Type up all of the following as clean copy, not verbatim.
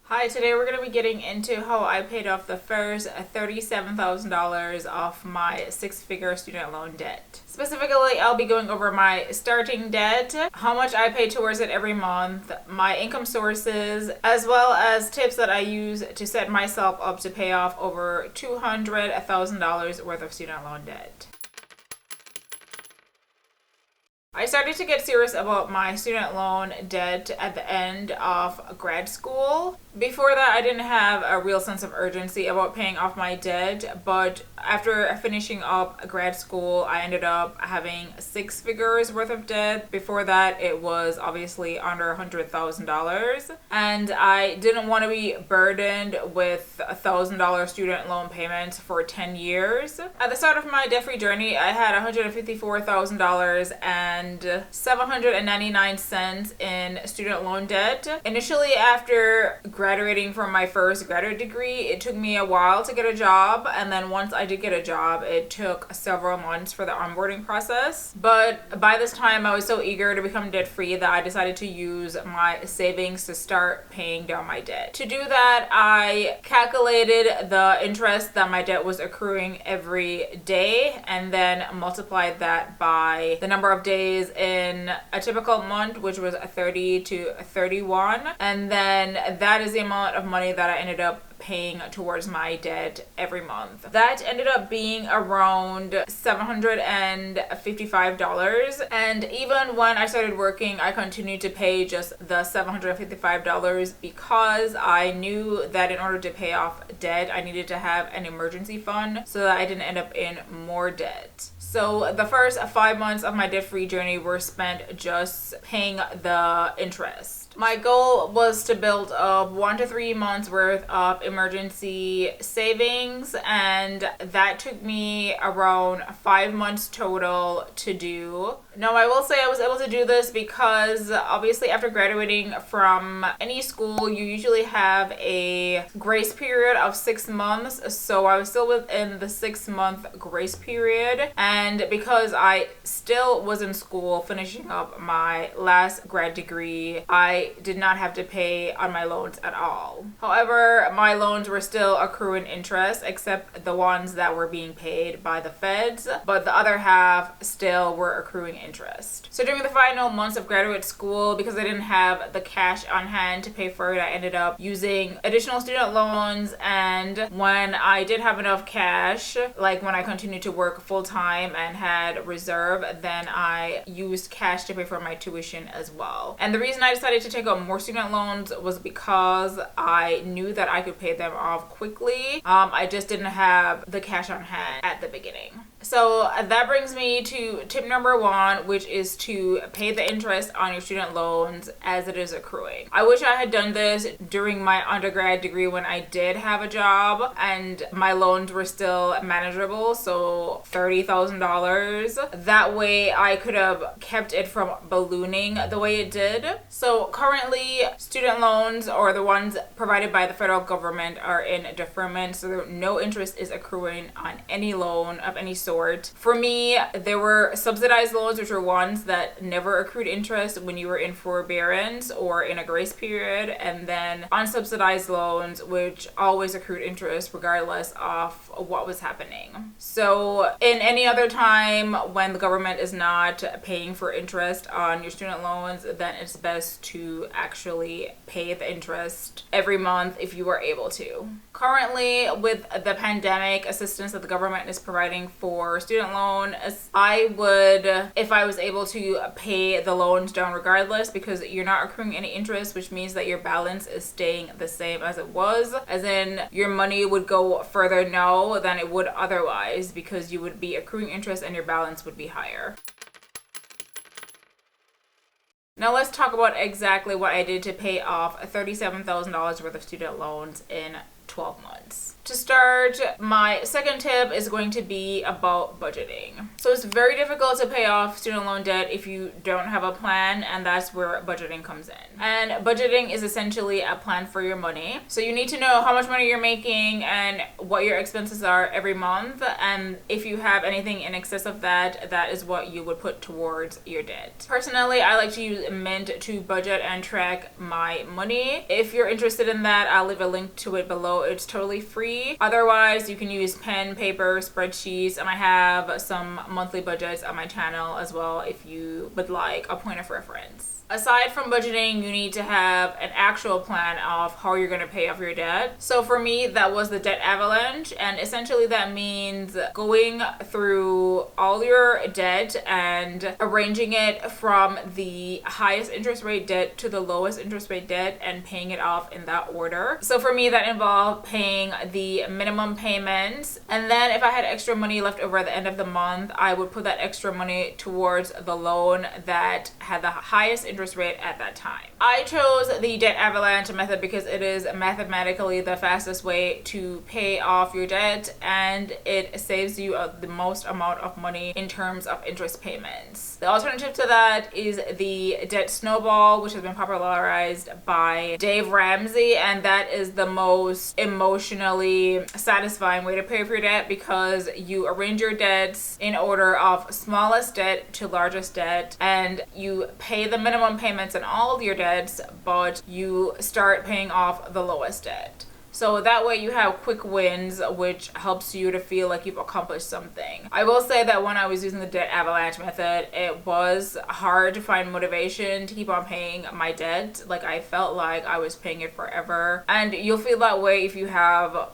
Hi, today we're going to be getting into how I paid off the first $37,000 off my six-figure student loan debt. Specifically, I'll be going over my starting debt, how much I pay towards it every month, my income sources, as well as tips that I use to set myself up to pay off over $200,000 worth of student loan debt. I started to get serious about my student loan debt at the end of grad school. Before that, I didn't have a real sense of urgency about paying off my debt, but after finishing up grad school, I ended up having six figures worth of debt. Before that, it was obviously under $100,000, and I didn't want to be burdened with $1,000 student loan payments for 10 years. At the start of my debt-free journey, I had $154,000 and 799 cents in student loan debt. Initially, after graduating from my first graduate degree, it took me a while to get a job, and then once I did get a job, it took several months for the onboarding process. But by this time, I was so eager to become debt-free that I decided to use my savings to start paying down my debt. To do that, I calculated the interest that my debt was accruing every day and then multiplied that by the number of days in a typical month, which was 30 to 31, and then that is the amount of money that I ended up paying towards my debt every month. That ended up being around $755, and even when I started working, I continued to pay just the $755 because I knew that in order to pay off debt, I needed to have an emergency fund so that I didn't end up in more debt. So the first 5 months of my debt-free journey were spent just paying the interest. My goal was to build up 1 to 3 months worth of emergency savings, and that took me around 5 months total to do. Now, I will say I was able to do this because obviously after graduating from any school, you usually have a grace period of 6 months. So I was still within the 6-month grace period. And because I still was in school finishing up my last grad degree, I did not have to pay on my loans at all. However, my loans were still accruing interest, except the ones that were being paid by the feds, but the other half still were accruing interest. So during the final months of graduate school, because I didn't have the cash on hand to pay for it, I ended up using additional student loans, and when I did have enough cash, like when I continued to work full-time and had reserve, then I used cash to pay for my tuition as well. And the reason I decided to take out more student loans was because I knew that I could pay them off quickly. I just didn't have the cash on hand at the beginning. So that brings me to tip number 1, which is to pay the interest on your student loans as it is accruing. I wish I had done this during my undergrad degree when I did have a job and my loans were still manageable, so $30,000. That way I could have kept it from ballooning the way it did. So currently, student loans, or the ones provided by the federal government, are in deferment, so no interest is accruing on any loan of any sort. For me, there were subsidized loans, which were ones that never accrued interest when you were in forbearance or in a grace period, and then unsubsidized loans, which always accrued interest regardless of what was happening. So in any other time when the government is not paying for interest on your student loans, then it's best to actually pay the interest every month if you are able to. Currently, with the pandemic assistance that the government is providing for student loan, I would, if I was able to, pay the loans down regardless, because you're not accruing any interest, which means that your balance is staying the same as it was, as in your money would go further now than it would otherwise, because you would be accruing interest and your balance would be higher. Now let's talk about exactly what I did to pay off $37,000 worth of student loans in 12 months. To start, my second tip is going to be about budgeting. So it's very difficult to pay off student loan debt if you don't have a plan, and that's where budgeting comes in. And budgeting is essentially a plan for your money. So you need to know how much money you're making and what your expenses are every month, and if you have anything in excess of that, that is what you would put towards your debt. Personally, I like to use Mint to budget and track my money. If you're interested in that, I'll leave a link to it below. It's totally free. Otherwise, you can use pen, paper, spreadsheets, and I have some monthly budgets on my channel as well if you would like a point of reference. Aside from budgeting, you need to have an actual plan of how you're going to pay off your debt. So for me, that was the debt avalanche, and essentially that means going through all your debt and arranging it from the highest interest rate debt to the lowest interest rate debt and paying it off in that order. So for me, that involved paying the minimum payments, and then if I had extra money left over at the end of the month, I would put that extra money towards the loan that had the highest interest rate at that time. I chose the debt avalanche method because it is mathematically the fastest way to pay off your debt, and it saves you the most amount of money in terms of interest payments. The alternative to that is the debt snowball, which has been popularized by Dave Ramsey, and that is the most emotionally satisfying way to pay off your debt because you arrange your debts in order of smallest debt to largest debt, and you pay the minimum payments on all of your debts, but you start paying off the lowest debt. So that way you have quick wins, which helps you to feel like you've accomplished something. I will say that when I was using the debt avalanche method, it was hard to find motivation to keep on paying my debt. Like, I felt like I was paying it forever. And you'll feel that way if you have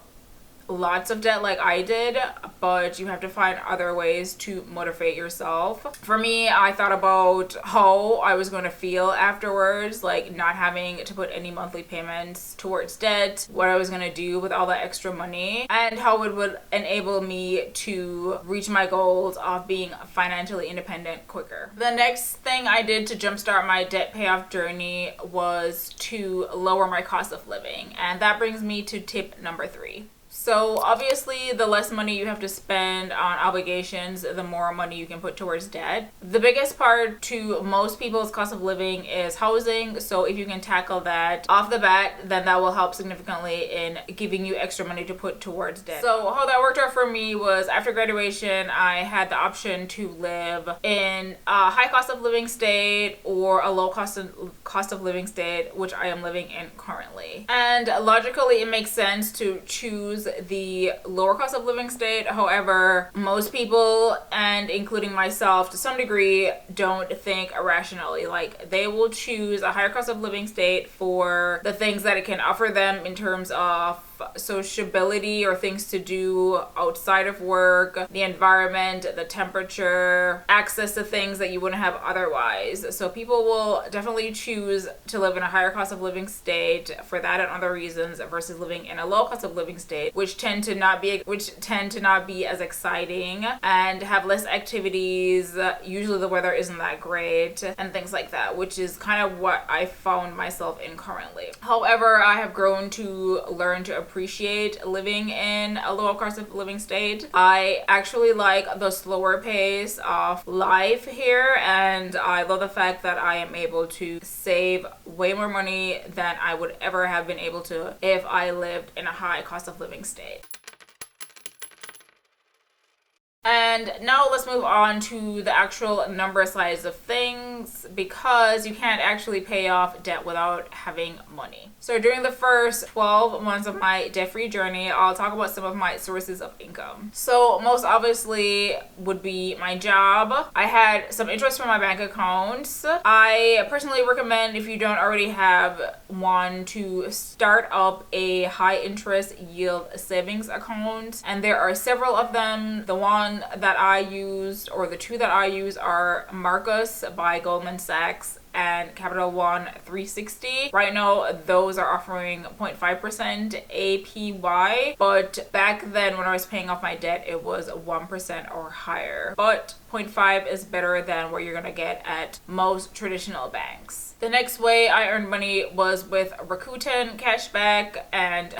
lots of debt like I did, but you have to find other ways to motivate yourself. For me, I thought about how I was going to feel afterwards, like not having to put any monthly payments towards debt, what I was going to do with all that extra money, and how it would enable me to reach my goals of being financially independent quicker. The next thing I did to jumpstart my debt payoff journey was to lower my cost of living, and that brings me to tip number 3. So obviously, the less money you have to spend on obligations, the more money you can put towards debt. The biggest part to most people's cost of living is housing. So if you can tackle that off the bat, then that will help significantly in giving you extra money to put towards debt. So how that worked out for me was after graduation, I had the option to live in a high cost of living state or a low cost of living state, which I am living in currently. And logically, it makes sense to choose the lower cost of living state. However, most people, and including myself to some degree, don't think irrationally. Like, they will choose a higher cost of living state for the things that it can offer them in terms of sociability or things to do outside of work, the environment, the temperature, access to things that you wouldn't have otherwise. So people will definitely choose to live in a higher cost of living state for that and other reasons versus living in a low cost of living state, which tend to not be as exciting and have less activities. Usually the weather isn't that great and things like that, which is kind of what I found myself in currently. However, I have grown to learn to appreciate living in a lower cost of living state. I actually like the slower pace of life here, and I love the fact that I am able to save way more money than I would ever have been able to if I lived in a high cost of living state. And now let's move on to the actual number size of things, because you can't actually pay off debt without having money. So during the first 12 months of my debt-free journey, I'll talk about some of my sources of income. So most obviously would be my job. I had some interest from my bank accounts. I personally recommend, if you don't already have one, to start up a high interest yield savings account. And there are several of them. The one that I used, or the two that I use, are Marcus by Goldman Sachs and Capital One 360. Right now, those are offering 0.5% APY, but back then when I was paying off my debt, it was 1% or higher. But 0.5 is better than what you're gonna get at most traditional banks. The next way I earned money was with Rakuten cashback, and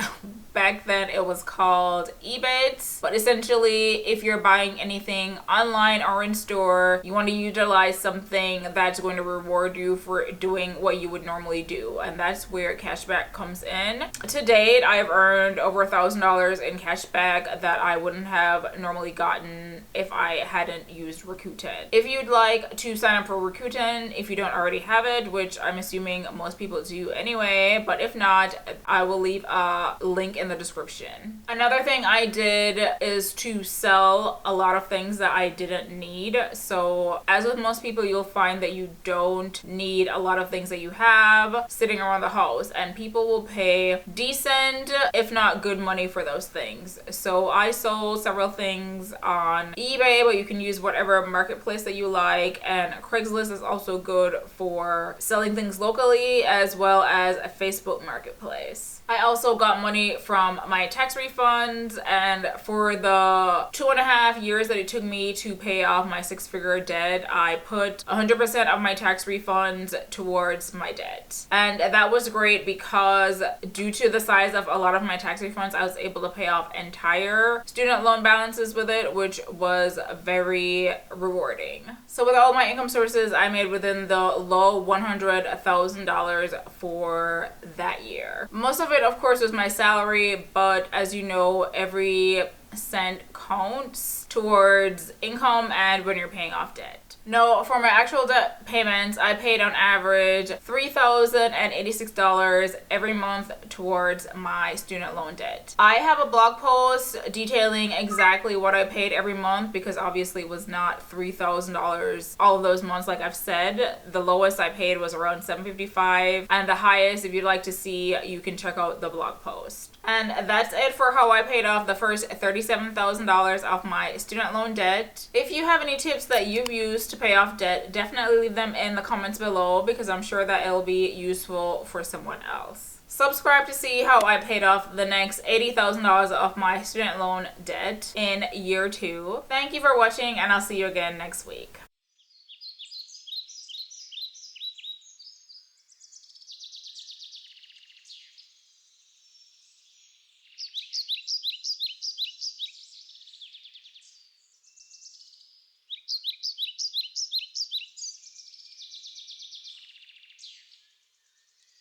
Back then it was called eBay, but essentially if you're buying anything online or in store, you want to utilize something that's going to reward you for doing what you would normally do, and that's where cashback comes in. To date, I've earned over $1,000 in cashback that I wouldn't have normally gotten if I hadn't used Rakuten. If you'd like to sign up for Rakuten, if you don't already have it, which I'm assuming most people do anyway, but if not, I will leave a link in the description. Another thing I did is to sell a lot of things that I didn't need. So as with most people, you'll find that you don't need a lot of things that you have sitting around the house, and people will pay decent, if not good money for those things. So I sold several things on eBay, but you can use whatever marketplace that you like, and Craigslist is also good for selling things locally, as well as a Facebook marketplace. I also got money from my tax refunds, and for the 2.5 years that it took me to pay off my 6-figure debt, I put 100% of my tax refunds towards my debt. And that was great because due to the size of a lot of my tax refunds, I was able to pay off entire student loan balances with it, which was very rewarding. So with all my income sources, I made within the low $100,000 for that year. Most of it, of course, was my salary, but as you know, every cent counts towards income and when you're paying off debt. No, for my actual debt payments, I paid on average $3,086 every month towards my student loan debt. I have a blog post detailing exactly what I paid every month, because obviously it was not $3,000 all of those months. Like I've said, the lowest I paid was around $755, and the highest, if you'd like to see, you can check out the blog post. And that's it for how I paid off the first $37,000 off my student loan debt. If you have any tips that you've used to pay off debt, definitely leave them in the comments below, because I'm sure that it'll be useful for someone else. Subscribe to see how I paid off the next $80,000 of my student loan debt in year 2. Thank you for watching, and I'll see you again next week.